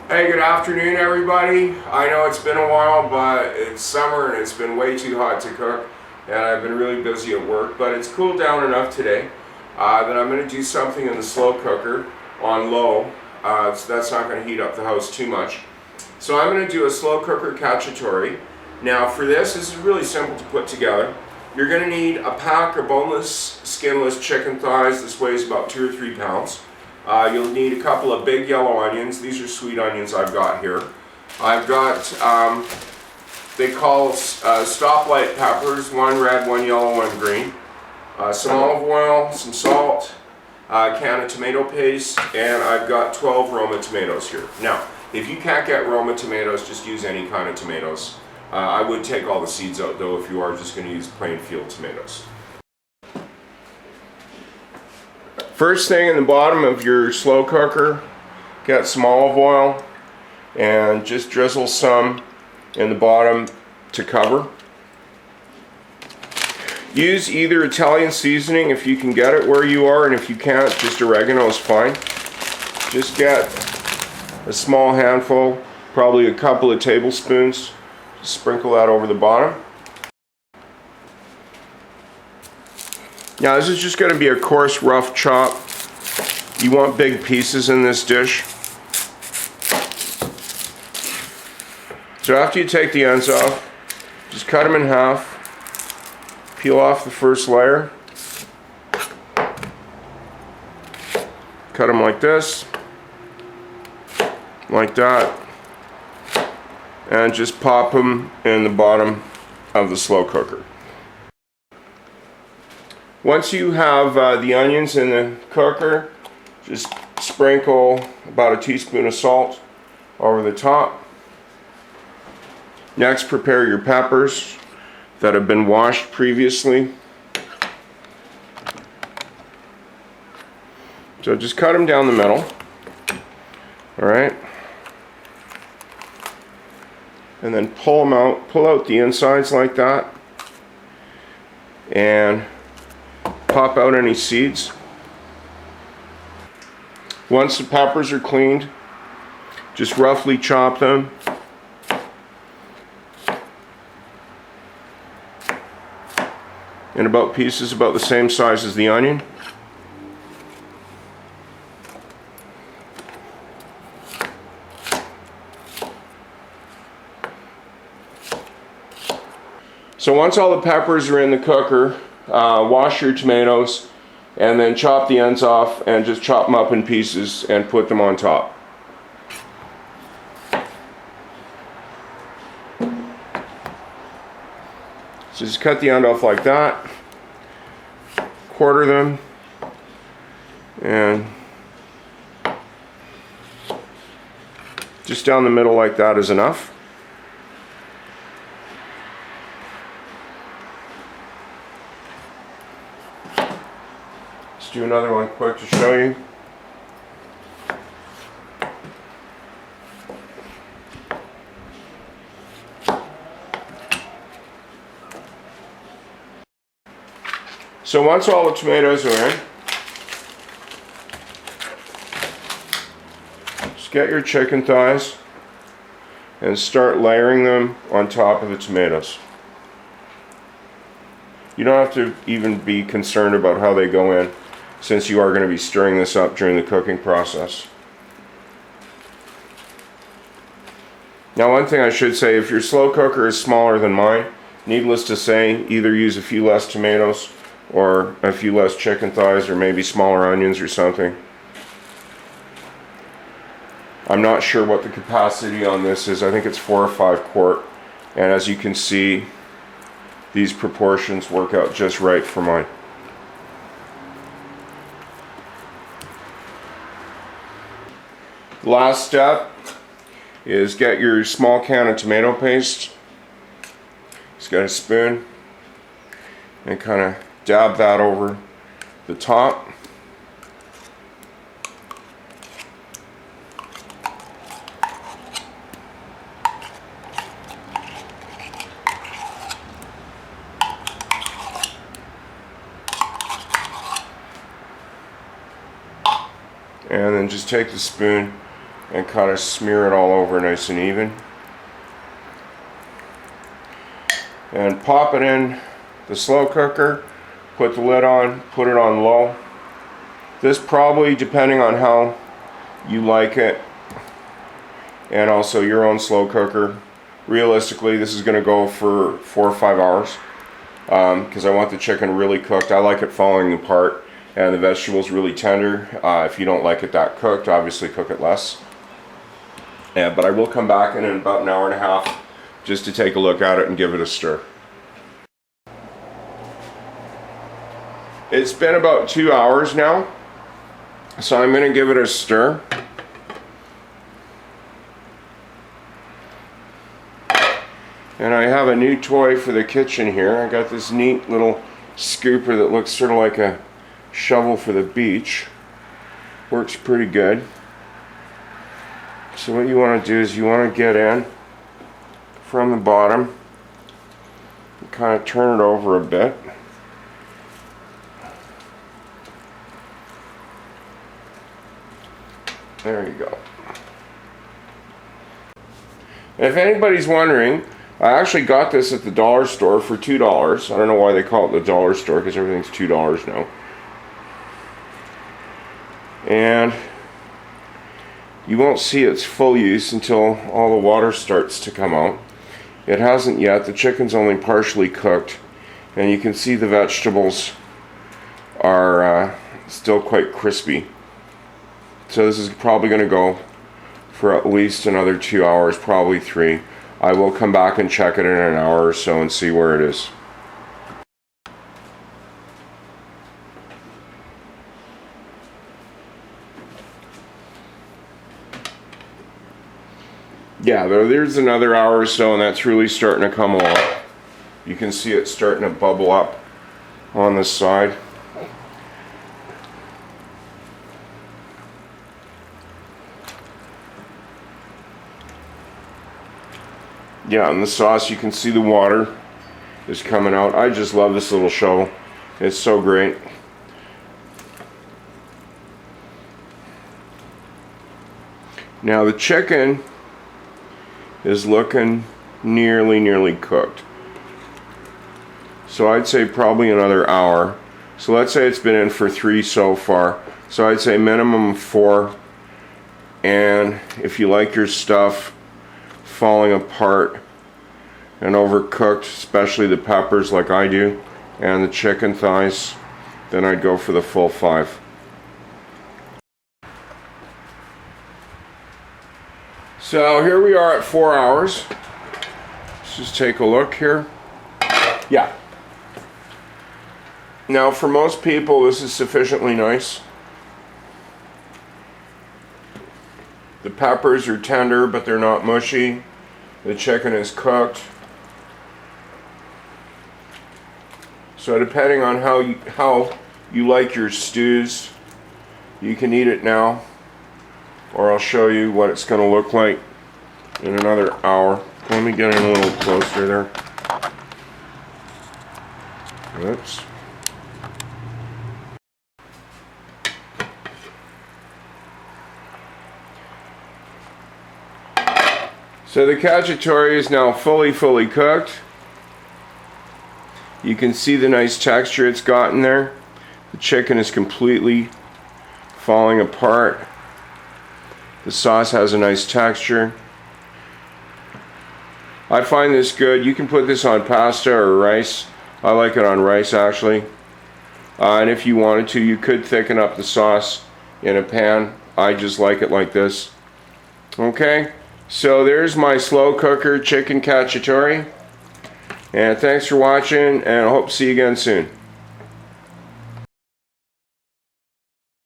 Hey, good afternoon, everybody. I know it's been a while, but it's summer and it's been way too hot to cook, and I've been really busy at work, but it's cooled down enough today that I'm going to do something in the slow cooker on low, so that's not going to heat up the house too much. So I'm going to do a slow cooker cacciatore. Now for this is really simple to put together. You're going to need a pack of boneless, skinless chicken thighs. This weighs about 2 or 3 pounds. You'll need a couple of big yellow onions. These are sweet onions I've got here. I've got, they call stoplight peppers, one red, one yellow, one green. Some olive oil, some salt, a can of tomato paste, and I've got 12 Roma tomatoes here. Now, if you can't get Roma tomatoes, just use any kind of tomatoes. I would take all the seeds out though if you are just going to use plain field tomatoes. First thing in the bottom of your slow cooker, get some olive oil and just drizzle some in the bottom to cover. Use either Italian seasoning if you can get it where you are, and if you can't, just oregano is fine. Just get a small handful, probably a couple of tablespoons, sprinkle that over the bottom. Now this is just going to be a coarse, rough chop. You want big pieces in this dish. So after you take the ends off, just cut them in half. Peel off the first layer. Cut them like this, like that, and just pop them in the bottom of the slow cooker. Once you have the onions in the cooker, just sprinkle about a teaspoon of salt over the top. Next, prepare your peppers that have been washed previously. So just cut them down the middle. All right. And then pull them out, pull out the insides like that. And pop out any seeds. Once the peppers are cleaned, just roughly chop them. In about pieces about the same size as the onion. So once all the peppers are in the cooker, wash your tomatoes and then chop the ends off and just chop them up in pieces and put them on top. So just cut the end off like that, quarter them, and just down the middle like that is enough. Let's do another one quick to show you. So once all the tomatoes are in, just get your chicken thighs and start layering them on top of the tomatoes. You don't have to even be concerned about how they go in, since you are going to be stirring this up during the cooking process. Now one thing I should say, if your slow cooker is smaller than mine, needless to say, either use a few less tomatoes or a few less chicken thighs, or maybe smaller onions or something. I'm not sure what the capacity on this is. I think it's 4 or 5 quart, and as you can see, these proportions work out just right for mine. Last step is get your small can of tomato paste. Just got a spoon and kind of dab that over the top. And then just take the spoon and kind of smear it all over nice and even. And pop it in the slow cooker, put the lid on, put it on low. This probably, depending on how you like it, and also your own slow cooker, realistically this is going to go for 4 or 5 hours, because I want the chicken really cooked. I like it falling apart and the vegetables really tender. If you don't like it that cooked, obviously cook it less. But I will come back in about an hour and a half just to take a look at it and give it a stir. It's been about 2 hours now, so I'm going to give it a stir. And I have a new toy for the kitchen here. I got this neat little scooper that looks sort of like a shovel for the beach. Works pretty good. So what you want to do is you want to get in from the bottom and kind of turn it over a bit. There you go. And if anybody's wondering, I actually got this at the dollar store for $2. I don't know why they call it the dollar store, because everything's $2 now. And you won't see its full use until all the water starts to come out. It hasn't yet. The chicken's only partially cooked, and you can see the vegetables are still quite crispy. So this is probably going to go for at least another 2 hours, probably 3. I will come back and check it in an hour or so and see where it is. Yeah, there's another hour or so, and that's really starting to come along. You can see it starting to bubble up on the side. Yeah, and the sauce, you can see the water is coming out. I just love this little show. It's so great. Now the chicken is looking nearly cooked. So I'd say probably another hour. So let's say it's been in for 3 so far. So I'd say minimum 4. And if you like your stuff falling apart and overcooked, especially the peppers like I do, and the chicken thighs, then I'd go for the full 5. So here we are at 4 hours. Let's just take a look here. Yeah. Now for most people this is sufficiently nice. The peppers are tender, but they're not mushy. The chicken is cooked. So depending on how you like your stews, you can eat it now, or I'll show you what it's going to look like in another hour. Let me get in a little closer there. Oops. So the cacciatore is now fully cooked. You can see the nice texture it's gotten there. The chicken is completely falling apart. The sauce has a nice texture. I find this good. You can put this on pasta or rice. I like it on rice actually. And if you wanted to, you could thicken up the sauce in a pan. I just like it like this. Okay, so there's my slow cooker chicken cacciatore. And thanks for watching, and I hope to see you again soon.